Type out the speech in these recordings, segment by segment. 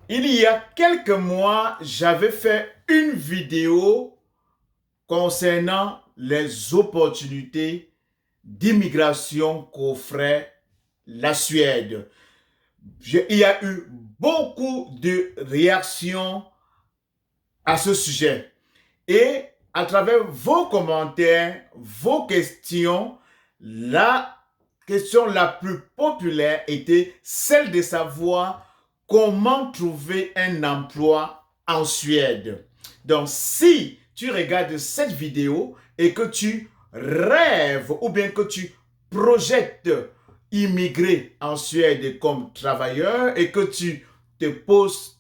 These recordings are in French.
Il y a quelques mois, j'avais fait une vidéo concernant les opportunités d'immigration qu'offrait la Suède. Il y a eu beaucoup de réactions à ce sujet. Et à travers vos commentaires, vos questions, la question la plus populaire était celle de savoir comment trouver un emploi en Suède. Donc, si tu regardes cette vidéo et que tu rêves ou bien que tu projettes immigrer en Suède comme travailleur et que tu te poses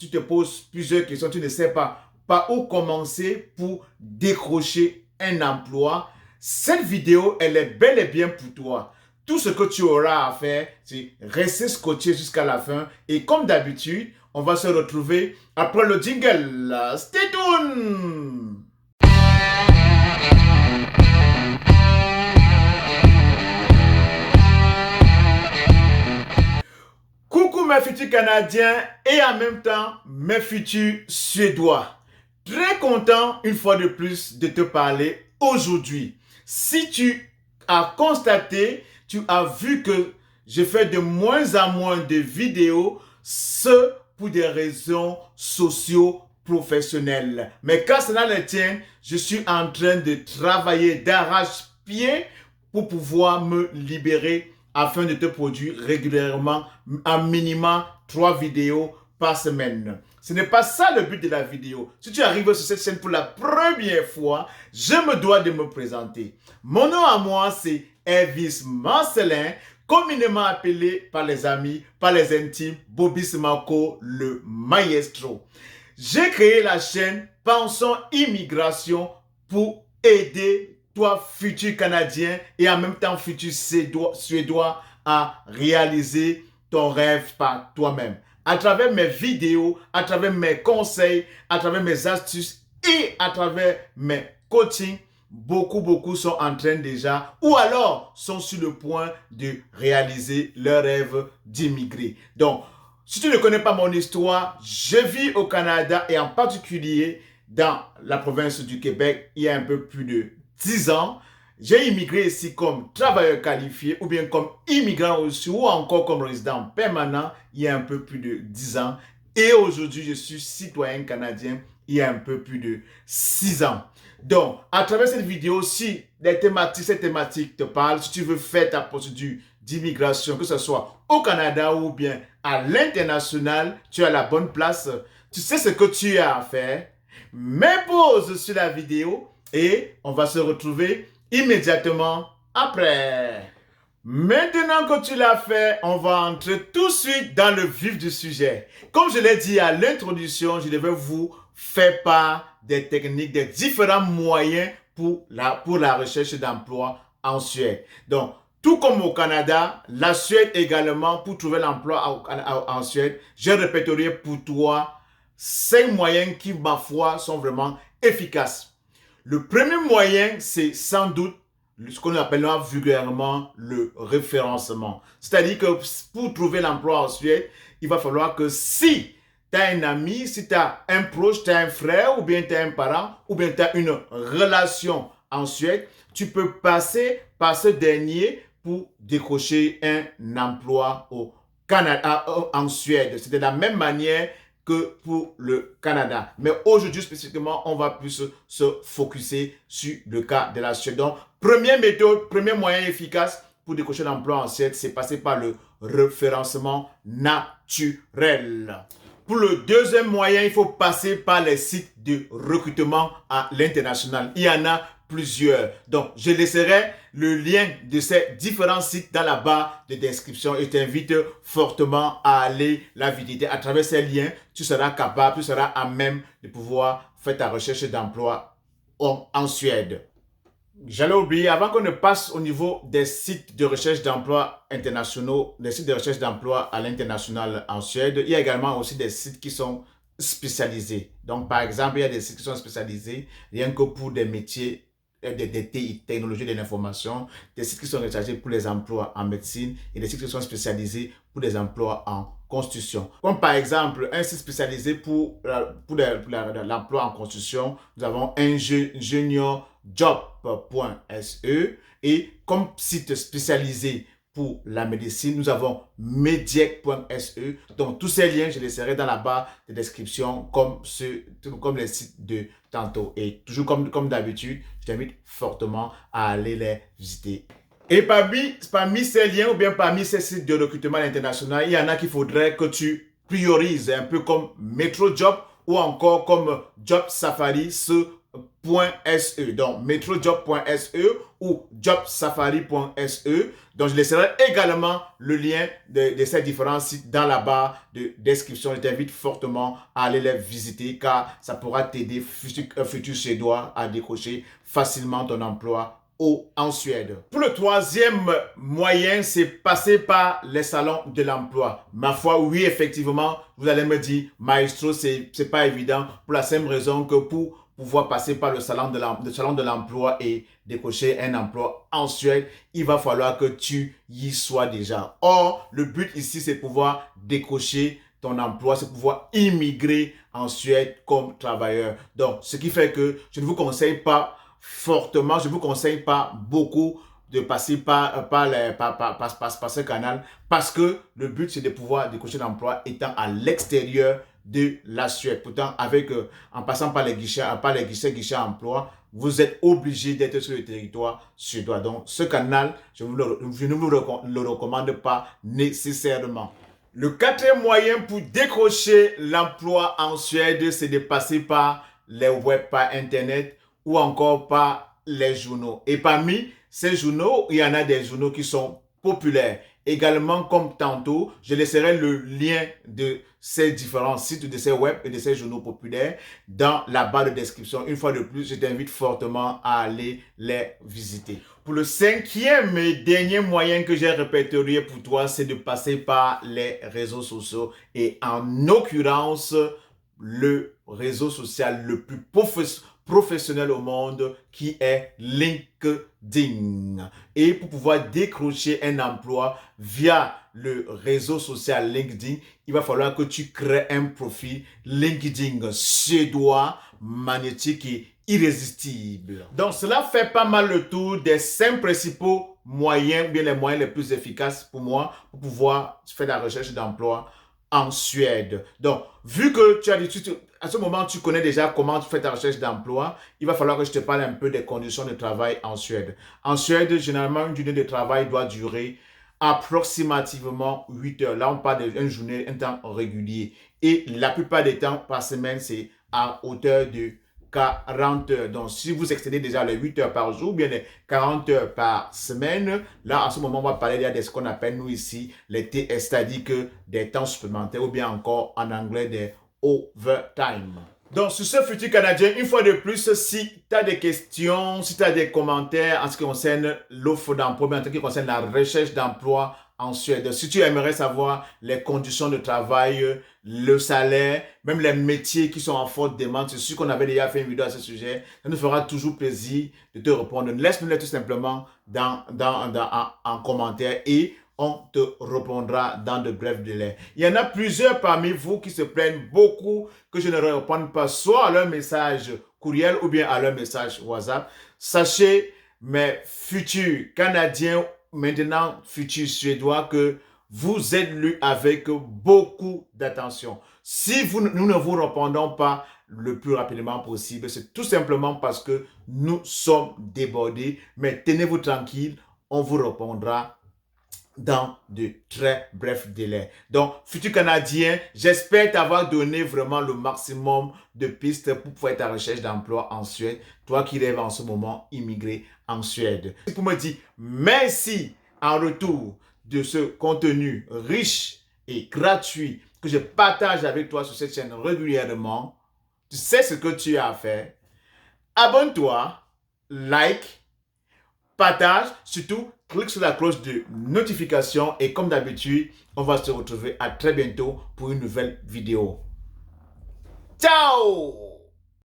plusieurs questions, tu ne sais pas par où commencer pour décrocher un emploi, cette vidéo, elle est bel et bien pour toi. Tout ce que tu auras à faire, c'est rester scotché jusqu'à la fin. Et comme d'habitude, on va se retrouver après le jingle. Stay tuned! Coucou mes futurs Canadiens et en même temps mes futurs Suédois. Très content une fois de plus de te parler aujourd'hui. Si tu as constaté, tu as vu que je fais de moins en moins de vidéos, ce pour des raisons socio-professionnelles. Mais quand cela le tient, je suis en train de travailler d'arrache-pied pour pouvoir me libérer afin de te produire régulièrement un minimum 3 vidéos par semaine. Ce n'est pas ça le but de la vidéo. Si tu arrives sur cette chaîne pour la première fois, je me dois de me présenter. Mon nom à moi, c'est Elvis Marcelin, communément appelé par les amis, par les intimes, Bobby Smako, le maestro. J'ai créé la chaîne Pensons Immigration pour aider toi, futur Canadien et en même temps futur Suédois, à réaliser ton rêve par toi-même. À travers mes vidéos, à travers mes conseils, à travers mes astuces et à travers mes coachings, beaucoup sont en train déjà ou alors sont sur le point de réaliser leur rêve d'immigrer. Donc, si tu ne connais pas mon histoire, je vis au Canada et en particulier dans la province du Québec il y a un peu plus de 10 ans. J'ai immigré ici comme travailleur qualifié ou bien comme immigrant aussi ou encore comme résident permanent il y a un peu plus de 10 ans. Et aujourd'hui, je suis citoyen canadien il y a un peu plus de 6 ans. Donc, à travers cette vidéo, si cette thématique te parle, si tu veux faire ta procédure d'immigration, que ce soit au Canada ou bien à l'international, tu as la bonne place. Tu sais ce que tu as à faire. Mets pause sur la vidéo et on va se retrouver immédiatement après. Maintenant que tu l'as fait, on va entrer tout de suite dans le vif du sujet. Comme je l'ai dit à l'introduction, je devais vous faire part des techniques, des différents moyens pour la recherche d'emploi en Suède. Donc, tout comme au Canada, la Suède également, pour trouver l'emploi en Suède, j'ai répertorié pour toi 5 moyens qui, ma foi, sont vraiment efficaces. Le premier moyen, c'est sans doute ce qu'on appelle vulgairement le référencement. C'est-à-dire que pour trouver l'emploi en Suède, il va falloir que si tu as un ami, si tu as un proche, tu as un frère, ou bien tu as un parent, ou bien tu as une relation en Suède, tu peux passer par ce dernier pour décrocher un emploi au Canada, en Suède. C'est de la même manière que pour le Canada. Mais aujourd'hui spécifiquement, on va plus se focuser sur le cas de la Suède. Donc, première méthode, premier moyen efficace pour décrocher l'emploi en Suède, c'est passer par le référencement naturel. Pour le deuxième moyen, il faut passer par les sites de recrutement à l'international. Il y en a plusieurs. Donc, je laisserai le lien de ces différents sites dans la barre de description et t'invite fortement à aller la visiter. À travers ces liens, tu seras capable, tu seras à même de pouvoir faire ta recherche d'emploi en Suède. J'allais oublier, avant qu'on ne passe au niveau des sites de recherche d'emploi internationaux, des sites de recherche d'emploi à l'international en Suède, il y a également aussi des sites qui sont spécialisés. Donc, par exemple, il y a des sites qui sont spécialisés rien que pour des métiers des TI, technologies de l'information, des sites qui sont rechargés pour les emplois en médecine et des sites qui sont spécialisés pour des emplois en construction. Comme par exemple, un site spécialisé pour l'emploi en construction, nous avons juniorjob.se et comme site spécialisé pour la médecine, nous avons mediec.se. Donc, tous ces liens, je les laisserai dans la barre de description comme les sites de tantôt. Et toujours comme d'habitude, je t'invite fortement à aller les visiter. Et parmi ces liens ou bien parmi ces sites de recrutement international, il y en a qu'il faudrait que tu priorises, un peu comme MetroJob ou encore comme JobSafari.se. Donc, metrojob.se ou jobsafari.se. Donc, je laisserai également le lien de ces différents sites dans la barre de description. Je t'invite fortement à aller les visiter car ça pourra t'aider, futur Suédois, à décrocher facilement ton emploi en Suède. Pour le troisième moyen, c'est passer par les salons de l'emploi. Ma foi, oui, effectivement, vous allez me dire, maestro, c'est pas évident pour la simple raison que pour pouvoir passer par le salon de l'emploi et décocher un emploi en Suède, il va falloir que tu y sois déjà. Or, le but ici, c'est pouvoir décocher ton emploi, c'est pouvoir immigrer en Suède comme travailleur. Donc, ce qui fait que je ne vous conseille pas fortement, je ne vous conseille pas beaucoup de passer par ce canal parce que le but, c'est de pouvoir décocher l'emploi étant à l'extérieur de la Suède. Pourtant, en passant par les guichets emploi, vous êtes obligé d'être sur le territoire suédois. Donc, ce canal, je ne vous le recommande pas nécessairement. Le quatrième moyen pour décrocher l'emploi en Suède, c'est de passer par les web, par Internet ou encore par les journaux. Et parmi ces journaux, il y en a des journaux qui sont populaires. Également, comme tantôt, je laisserai le lien de ces différents sites, de ces web et de ces journaux populaires dans la barre de description. Une fois de plus, je t'invite fortement à aller les visiter. Pour le cinquième et dernier moyen que j'ai répertorié pour toi, c'est de passer par les réseaux sociaux et en l'occurrence, le réseau social le plus professionnel au monde qui est LinkedIn. Et pour pouvoir décrocher un emploi via le réseau social LinkedIn, il va falloir que tu crées un profil LinkedIn suédois, magnétique et irrésistible. Donc, cela fait pas mal le tour des 5 principaux moyens, bien les moyens les plus efficaces pour moi, pour pouvoir faire la recherche d'emploi en Suède. Donc, vu que à ce moment, tu connais déjà comment tu fais ta recherche d'emploi, il va falloir que je te parle un peu des conditions de travail en Suède. En Suède, généralement, une journée de travail doit durer approximativement 8 heures. Là, on parle d'une journée, un temps régulier. Et la plupart des temps par semaine, c'est à hauteur de 40 heures. Donc, si vous excédez déjà les 8 heures par jour, bien les 40 heures par semaine, là, en ce moment, on va parler de ce qu'on appelle, nous ici, les TS, c'est-à-dire que des temps supplémentaires ou bien encore en anglais des overtime. Donc, sur ce futur Canadien, une fois de plus, si tu as des questions, si tu as des commentaires en ce qui concerne l'offre d'emploi, en ce qui concerne la recherche d'emploi en Suède, si tu aimerais savoir les conditions de travail, le salaire, même les métiers qui sont en forte demande, c'est sûr qu'on avait déjà fait une vidéo à ce sujet, ça nous fera toujours plaisir de te répondre. Laisse-nous-les tout simplement en commentaire et on te répondra dans de brefs délais. Il y en a plusieurs parmi vous qui se plaignent beaucoup que je ne réponde pas soit à leur message courriel ou bien à leur message WhatsApp. Sachez, mes futurs Canadiens, maintenant futurs Suédois, que vous êtes lus avec beaucoup d'attention. Si nous ne vous répondons pas le plus rapidement possible, c'est tout simplement parce que nous sommes débordés. Mais tenez-vous tranquille, on vous répondra dans de très brefs délais. Donc, futur Canadien, j'espère t'avoir donné vraiment le maximum de pistes pour faire ta recherche d'emploi en Suède. Toi qui rêves en ce moment immigrer en Suède. Pour me dire merci en retour de ce contenu riche et gratuit que je partage avec toi sur cette chaîne régulièrement. Tu sais ce que tu as à faire. Abonne-toi, like, partage, surtout clique sur la cloche de notification et comme d'habitude, on va se retrouver à très bientôt pour une nouvelle vidéo. Ciao!